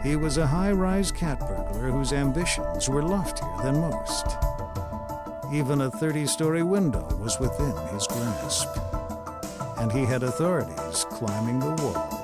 He was a high-rise cat burglar whose ambitions were loftier than most. Even a 30-story window was within his grasp, and he had authorities climbing the walls.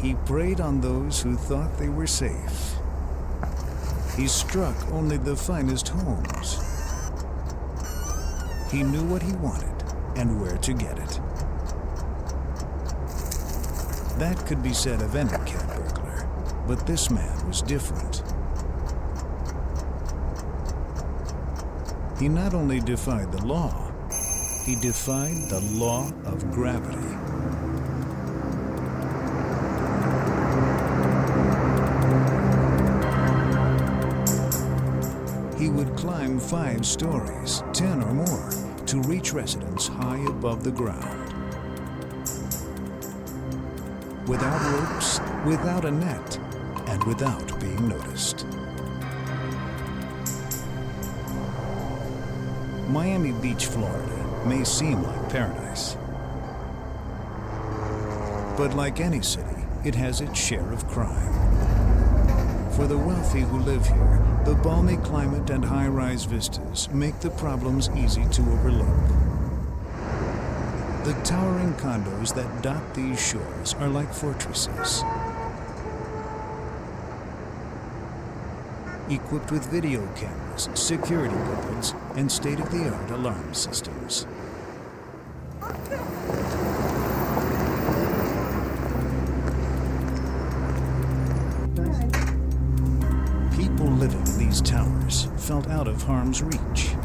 He preyed on those who thought they were safe. He struck only the finest homes. He knew what he wanted and where to get it. That could be said of any cat burglar, but this man was different. He not only defied the law, he defied the law of gravity. He would climb 5 stories, 10 or more, to reach residents high above the ground. Without ropes, without a net, and without being noticed. Miami Beach, Florida may seem like paradise. But like any city, it has its share of crime. For the wealthy who live here, the balmy climate and high-rise vistas make the problems easy to overlook. The towering condos that dot these shores are like fortresses, equipped with video cameras, security guards, and state-of-the-art alarm systems. People living in these towers felt out of harm's reach.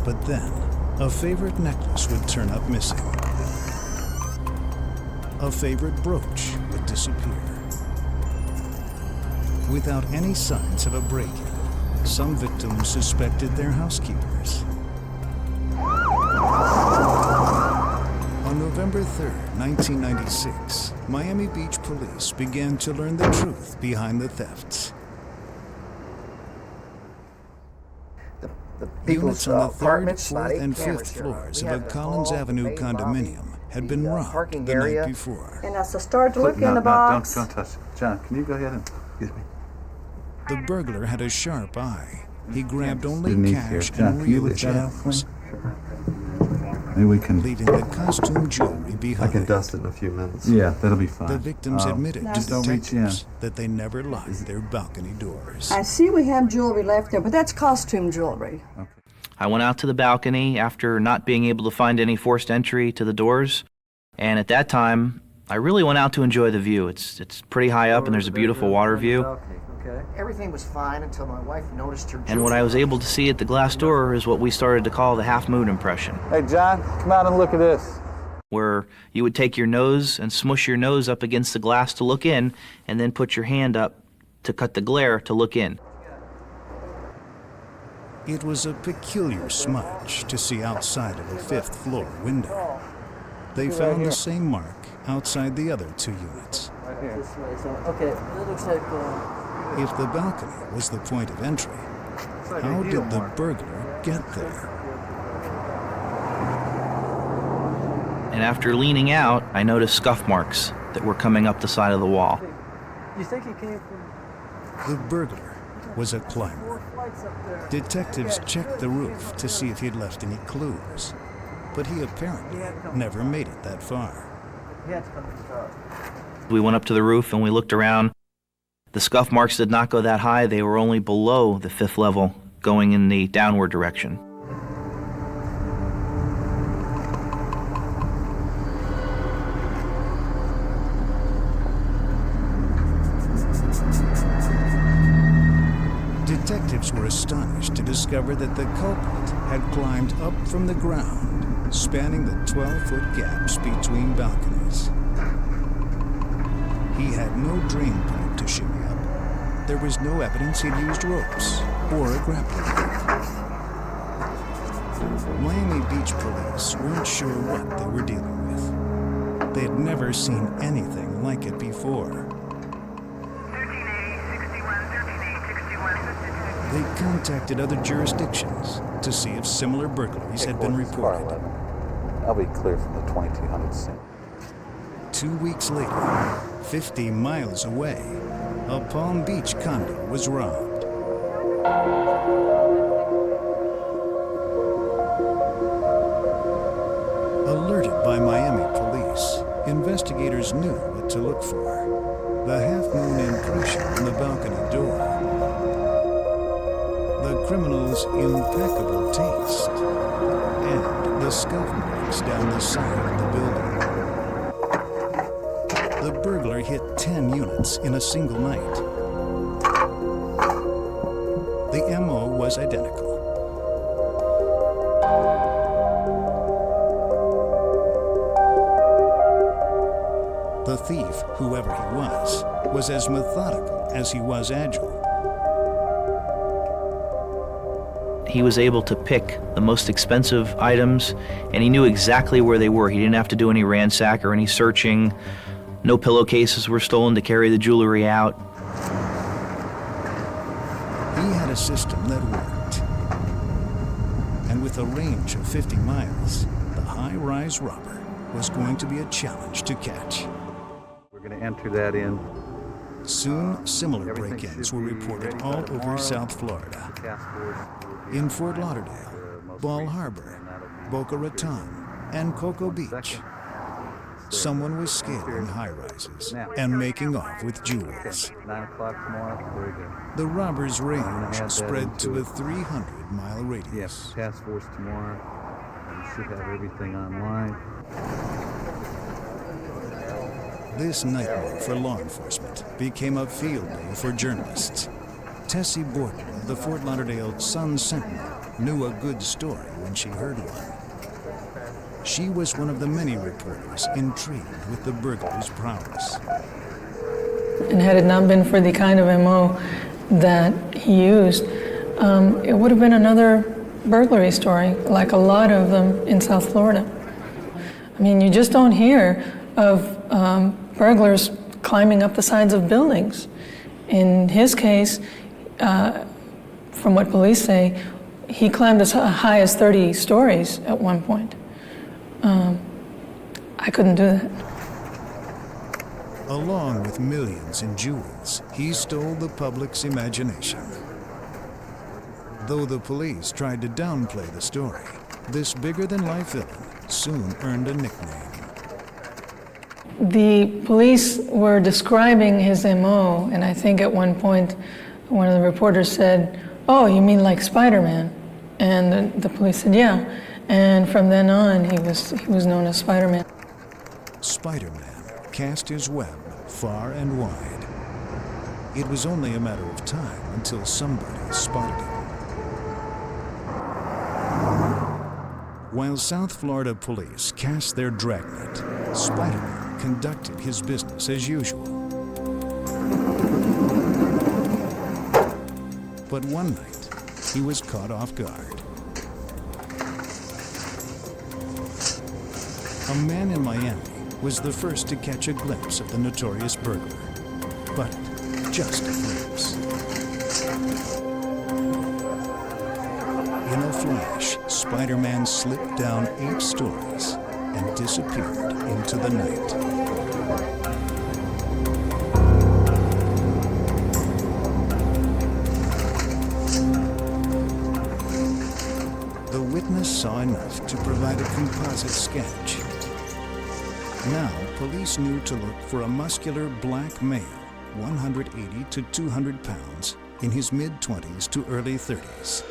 But then, a favorite necklace would turn up missing. A favorite brooch would disappear. Without any signs of a break-in, some victims suspected their housekeepers. On November 3rd, 1996, Miami Beach police began to learn the truth behind the thefts. Units on the 3rd, 4th, and 5th floors of a Collins Avenue condominium had been robbed the night before. And as I started to look in the box... Don't touch it. John, can you go ahead and... Excuse me. The burglar had a sharp eye. He grabbed only cash and real gems, maybe we can... leaving the costume jewelry behind. I can dust it in a few minutes. Yeah, that'll be fine. The victims admitted to don't reach in. detectives that they never locked their balcony doors. I see we have jewelry left there, but that's costume jewelry. Okay. I went out to the balcony after not being able to find any forced entry to the doors, and at that time, I really went out to enjoy the view. It's pretty high up, and there's a beautiful water view. Everything was fine until my wife noticed her jewelry. And what I was able to see at the glass door is what we started to call the half-moon impression. Hey, John, come out and look at this. Where you would take your nose and smush your nose up against the glass to look in, and then put your hand up to cut the glare to look in. It was a peculiar smudge to see outside of a 5th floor window. They found the same mark outside the other 2 units. Right here. This way, so, okay, it looks like... If the balcony was the point of entry, how did the burglar get there? And after leaning out, I noticed scuff marks that were coming up the side of the wall. You think he came from... The burglar was a climber. Detectives checked the roof to see if he'd left any clues, but he apparently never made it that far. He had to come to the car. We went up to the roof and we looked around. The scuff marks did not go that high. They were only below the 5th level, going in the downward direction. Detectives were astonished to discover that the culprit had climbed up from the ground, spanning the 12-foot gaps between balconies. He had no drain pipe to shimmy up. There was no evidence he'd used ropes or a grappling hook. Miami Beach police weren't sure what they were dealing with. They had never seen anything like it before. They contacted other jurisdictions to see if similar burglaries had been reported. I'll be clear from the 2200 scene. 2 weeks later, 50 miles away, a Palm Beach condo was robbed. Alerted by Miami police, investigators knew what to look for. The half-moon impression on the balcony door. The criminal's impeccable taste. And the scuff marks down the side of the building. The burglar hit 10 units in a single night. The MO was identical. The thief, whoever he was as methodical as he was agile. He was able to pick the most expensive items, and he knew exactly where they were. He didn't have to do any ransack or any searching. No pillowcases were stolen to carry the jewelry out. He had a system that worked. And with a range of 50 miles, the high-rise robber was going to be a challenge to catch. We're going to enter that in. Soon, similar break-ins were reported all over South Florida. In Fort Lauderdale, Ball Harbor, Boca Raton, and Cocoa Beach. Someone was scaling high-rises and making off with jewels. 9 o'clock tomorrow. Very good. The robbers' range spread to a 300-mile radius. Yes, task force tomorrow. We should have everything online. This nightmare for law enforcement became a field day for journalists. Tessie Borden of the Fort Lauderdale Sun-Sentinel knew a good story when she heard one. She was one of the many reporters intrigued with the burglar's prowess. And had it not been for the kind of MO that he used, it would have been another burglary story, like a lot of them in South Florida. I mean, you just don't hear of burglars climbing up the sides of buildings. In his case, from what police say, he climbed as high as 30 stories at one point. I couldn't do that. Along with millions in jewels, he stole the public's imagination. Though the police tried to downplay the story, this bigger-than-life villain soon earned a nickname. The police were describing his MO, and I think at one point one of the reporters said, "Oh, you mean like Spider-Man?" And the police said, "Yeah." And from then on, he was known as Spider-Man. Spider-Man cast his web far and wide. It was only a matter of time until somebody spotted him. While South Florida police cast their dragnet, Spider-Man conducted his business as usual. But one night, he was caught off guard. A man in Miami was the first to catch a glimpse of the notorious burglar. But just a glimpse. In a flash, Spider-Man slipped down 8 stories and disappeared into the night. The witness saw enough to provide a composite sketch. Now, police knew to look for a muscular black male, 180 to 200 pounds, in his mid-20s to early 30s.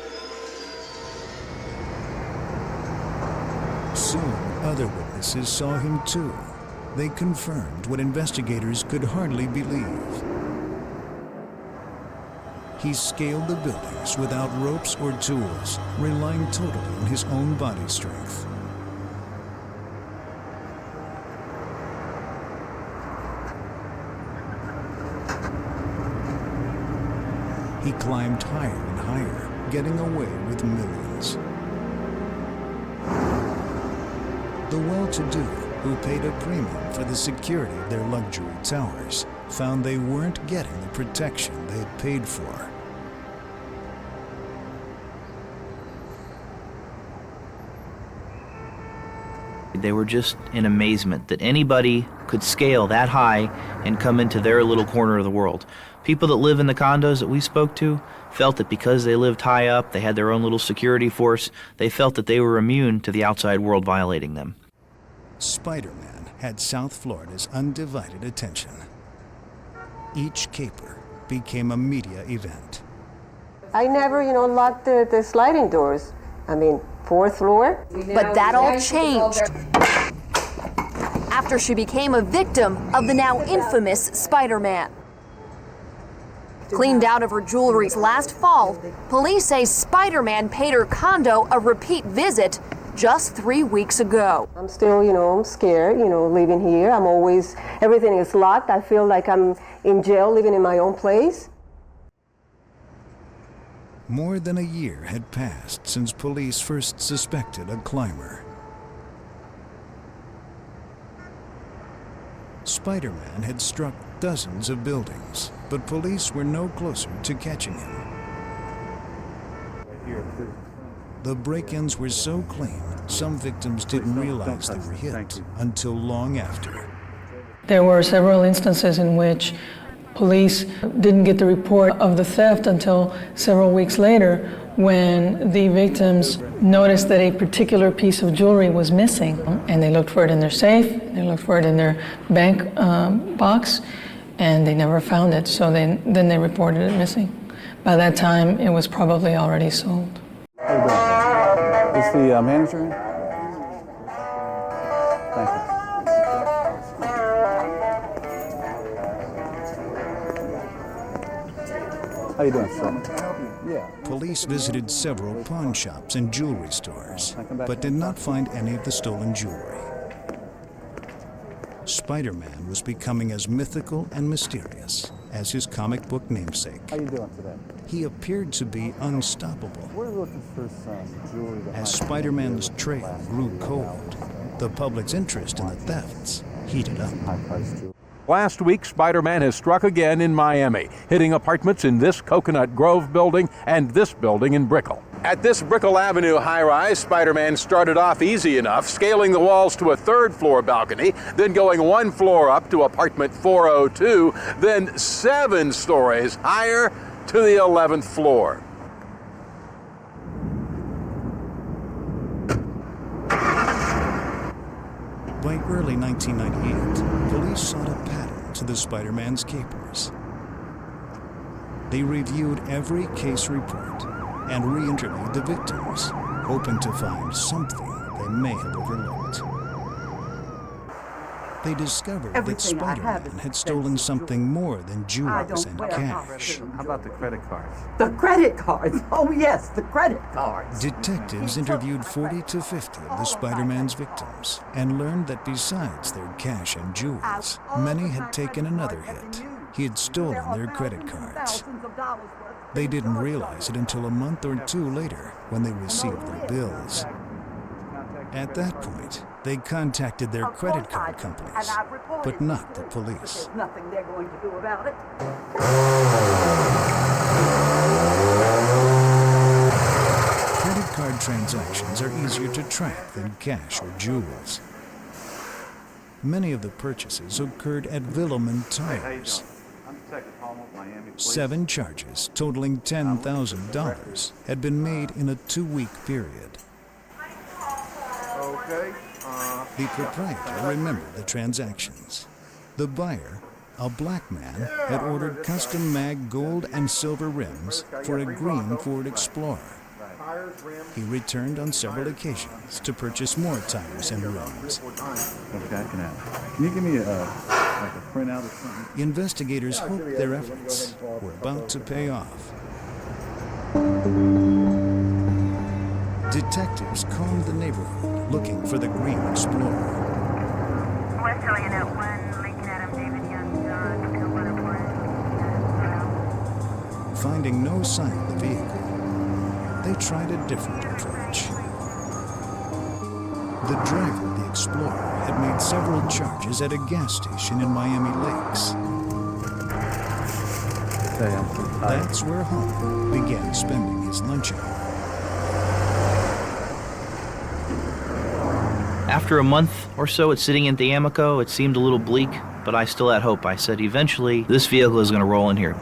Soon, other witnesses saw him too. They confirmed what investigators could hardly believe. He scaled the buildings without ropes or tools, relying totally on his own body strength. He climbed higher and higher, getting away with millions. The well-to-do, who paid a premium for the security of their luxury towers, found they weren't getting the protection they had paid for. They were just in amazement that anybody could scale that high and come into their little corner of the world. People that live in the condos that we spoke to felt that because they lived high up, they had their own little security force, they felt that they were immune to the outside world violating them. Spider-Man had South Florida's undivided attention. Each caper became a media event. I never, locked the sliding doors. I mean, 4th floor. But that all changed after she became a victim of the now infamous Spider-Man. Cleaned out of her jewelry last fall, police say Spider-Man paid her condo a repeat visit just 3 weeks ago. I'm still, I'm scared, living here. Everything is locked. I feel like I'm in jail living in my own place. More than a year had passed since police first suspected a climber. Spider-Man had struck dozens of buildings, but police were no closer to catching him. The break-ins were so clean, some victims didn't realize they were hit until long after. There were several instances in which police didn't get the report of the theft until several weeks later, when the victims noticed that a particular piece of jewelry was missing. And they looked for it in their safe, they looked for it in their bank box, and they never found it. So then they reported it missing. By that time, it was probably already sold. How you doing? Is the manager in? Thank you. How you doing, sir? Yeah. Police visited several pawn shops and jewelry stores, but did not find any of the stolen jewelry. Spider-Man was becoming as mythical and mysterious as his comic book namesake. How you doing today? He appeared to be unstoppable. We're looking for some jewelry. As Spider-Man's trail grew cold, the public's interest in the thefts heated up. High-priced jewelry. Last week, Spider-Man has struck again in Miami, hitting apartments in this Coconut Grove building and this building in Brickell. At this Brickell Avenue high-rise, Spider-Man started off easy enough, scaling the walls to a 3rd-floor balcony, then going 1 floor up to apartment 402, then 7 stories higher to the 11th floor. By early 1998, police sought a pattern to the Spider-Man's capers. They reviewed every case report and re-interviewed the victims, hoping to find something they may have overlooked. They discovered that Spider-Man had stolen something more than jewels and cash. How about the credit cards? The credit cards. Oh, yes, the credit cards. Detectives interviewed 40 to 50 of the Spider-Man's victims and learned that besides their cash and jewels, many had taken another hit. He had stolen their credit cards. They didn't realize it until a month or 2 later when they received their bills. At that point, they contacted their credit card companies, but not the police. There's nothing they're going to do about it. Credit card transactions are easier to track than cash or jewels. Many of the purchases occurred at Villaman Tires. 7 charges totaling $10,000 had been made in a 2-week period. The proprietor remembered the transactions. The buyer, a black man, had ordered custom mag gold and silver rims for a green Ford Explorer. He returned on several occasions to purchase more tires and rims. Okay, I can have. Can you give me like a printout or something? Investigators hoped their efforts were about to pay off. Detectives combed the neighborhood looking for the green Explorer. West Elliott 1, Lincoln Adam David Young John, Stillwater Point. Finding no sign of the vehicle, they tried a different approach. The driver of the Explorer had made several charges at a gas station in Miami Lakes. That's where Holman began spending his lunch hour. After a month or so at sitting in the Amico, it seemed a little bleak, but I still had hope. I said, eventually, this vehicle is going to roll in here.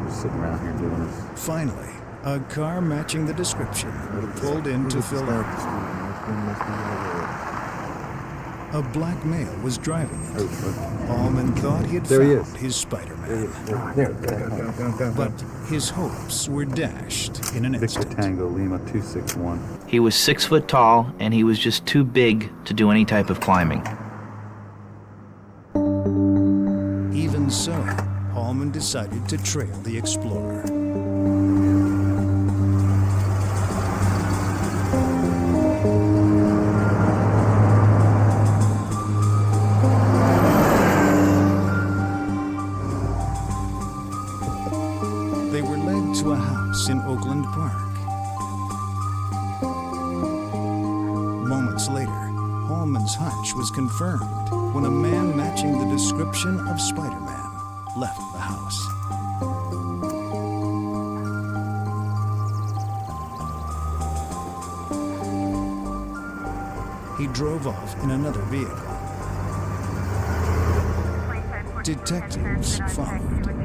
Just sitting around here doing this. Finally, a car matching the description pulled in to fill out. A black male was driving it. Holman thought he had found his Spider-Man. But his hopes were dashed in an instant. Victor Tango Lima 261. He was 6 foot tall, and he was just too big to do any type of climbing. Even so, Holman decided to trail the Explorer. They were led to a house in Oakland Park. Moments later, Holman's hunch was confirmed when a man matching the description of Spider-Man left the house. He drove off in another vehicle. Detectives followed.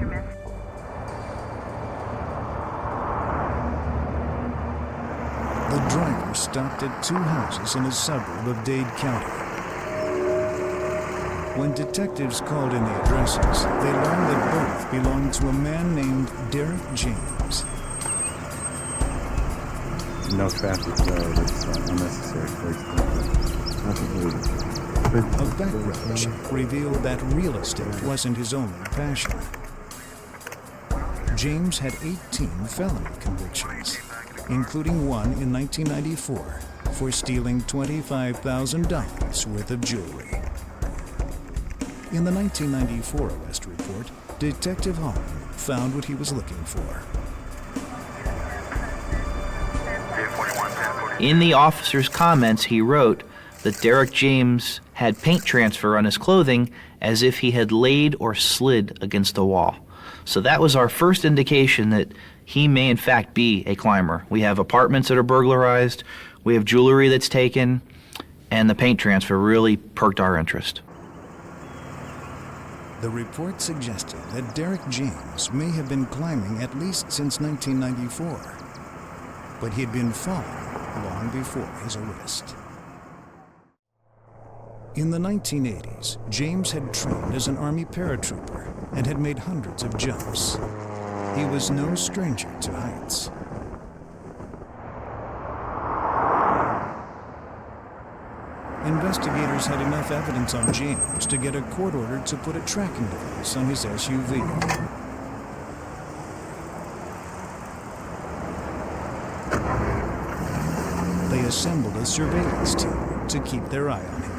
The driver stopped at 2 houses in a suburb of Dade County. When detectives called in the addresses, they learned that both belonged to a man named Derek James. No traffic, that's unnecessary. A background check revealed that real estate wasn't his only passion. James had 18 felony convictions, including one in 1994 for stealing $25,000 worth of jewelry. In the 1994 arrest report, Detective Holman found what he was looking for. In the officer's comments, he wrote that Derek James had paint transfer on his clothing as if he had laid or slid against the wall. So that was our first indication that he may in fact be a climber. We have apartments that are burglarized, we have jewelry that's taken, and the paint transfer really perked our interest. The report suggested that Derek James may have been climbing at least since 1994, but he'd been falling long before his arrest. In the 1980s, James had trained as an Army paratrooper and had made hundreds of jumps. He was no stranger to heights. Investigators had enough evidence on James to get a court order to put a tracking device on his SUV. They assembled a surveillance team to keep their eye on him.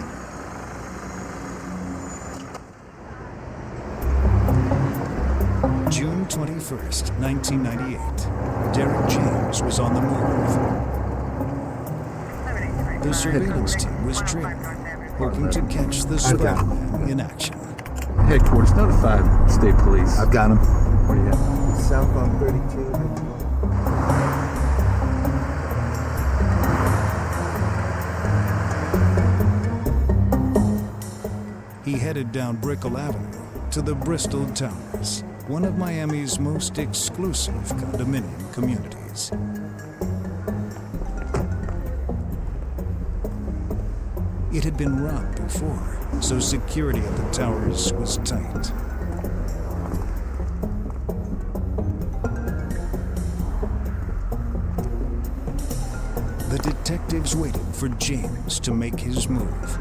June 21st, 1998, Derek James was on the move. The surveillance team was trailing, hoping to catch the Spider-Man in action. Headquarters notified state police. I've got him. Where you at? Southbound 32. He headed down Brickell Avenue to the Bristol Towers, one of Miami's most exclusive condominium communities. It had been robbed before, so security at the towers was tight. The detectives waited for James to make his move.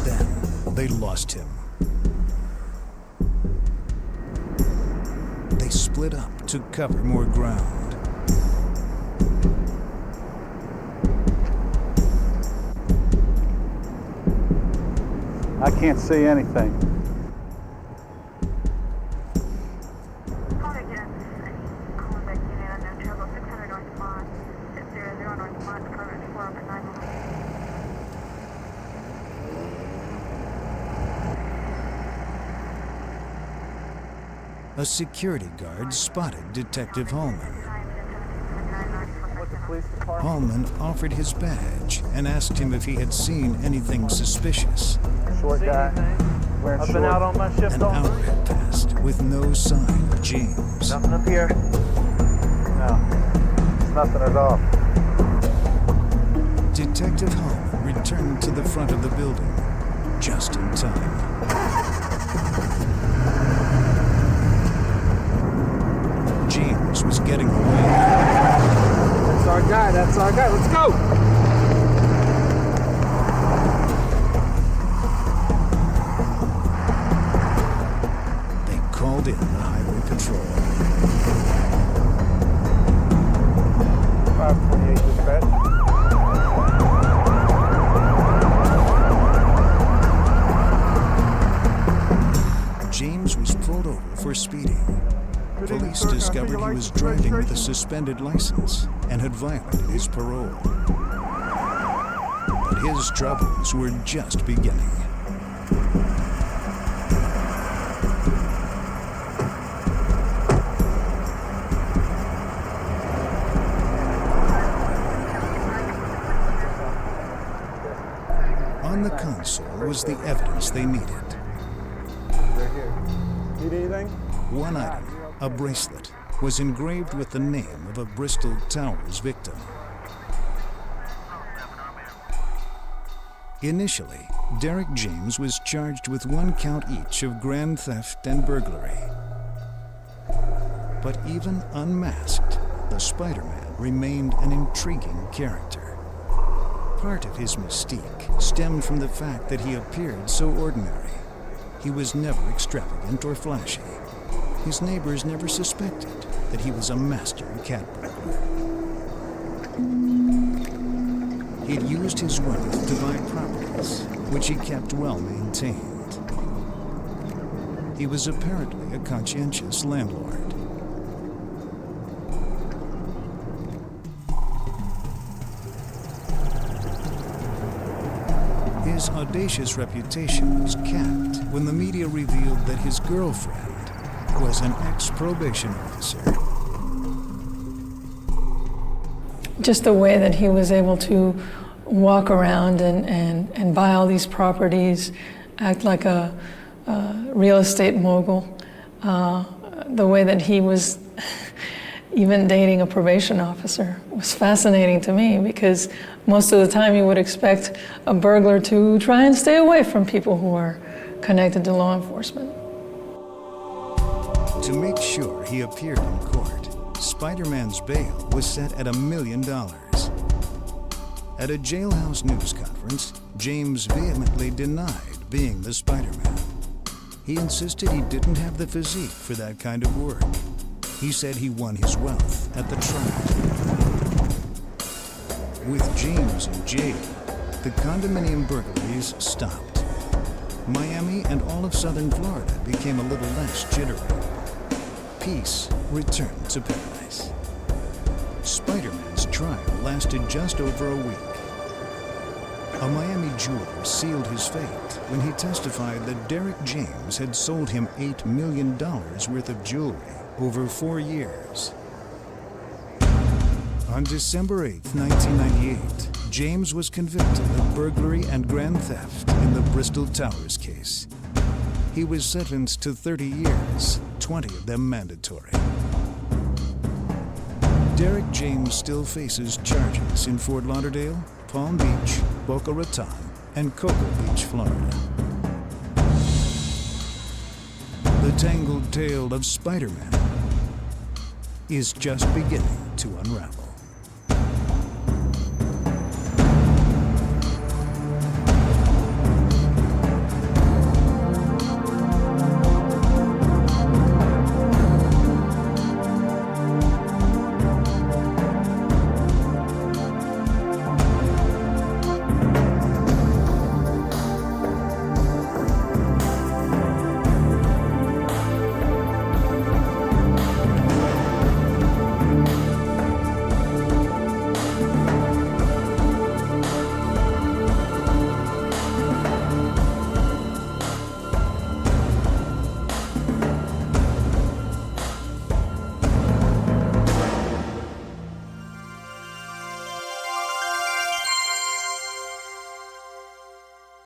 Then they lost him. They split up to cover more ground. I can't see anything. Call again. Calling back unit unknown trouble 600 North Mont. 600 North Mont, coverage 4 over 911. A security guard spotted Detective Hallman. Hallman offered his badge and asked him if he had seen anything suspicious. Short guy. Wearing shorts. Out on my shift. An hour had passed with no sign of James. Nothing up here. No, it's nothing at all. Detective Hallman returned to the front of the building just in time. James was getting away. That's our guy. That's our guy. Let's go. They called in the highway patrol. 528 dispatch. James was pulled over for speeding. Police discovered he was driving with a suspended license and had violated his parole. But his troubles were just beginning. On the console was the evidence they needed. Need anything? One item, a bracelet, was engraved with the name of a Bristol Towers victim. Initially, Derek James was charged with 1 count each of grand theft and burglary. But even unmasked, the Spider-Man remained an intriguing character. Part of his mystique stemmed from the fact that he appeared so ordinary. He was never extravagant or flashy. His neighbors never suspected that he was a master cat burglar. He'd used his wealth to buy properties, which he kept well maintained. He was apparently a conscientious landlord. His audacious reputation was capped when the media revealed that his girlfriend was an ex-probation officer. Just the way that he was able to walk around and buy all these properties, act like a real estate mogul, the way that he was even dating a probation officer was fascinating to me, because most of the time you would expect a burglar to try and stay away from people who are connected to law enforcement. To make sure he appeared in court, Spider-Man's bail was set at $1 million. At a jailhouse news conference, James vehemently denied being the Spider-Man. He insisted he didn't have the physique for that kind of work. He said he won his wealth at the trial. With James in jail, the condominium burglaries stopped. Miami and all of southern Florida became a little less jittery. Peace returned to paradise. Spider-Man's trial lasted just over a week. A Miami jeweler sealed his fate when he testified that Derek James had sold him $8 million worth of jewelry over 4 years. On December 8, 1998, James was convicted of burglary and grand theft in the Bristol Towers case. He was sentenced to 30 years, 20 of them mandatory. Derek James still faces charges in Fort Lauderdale, Palm Beach, Boca Raton, and Cocoa Beach, Florida. The tangled tale of Spider-Man is just beginning to unravel.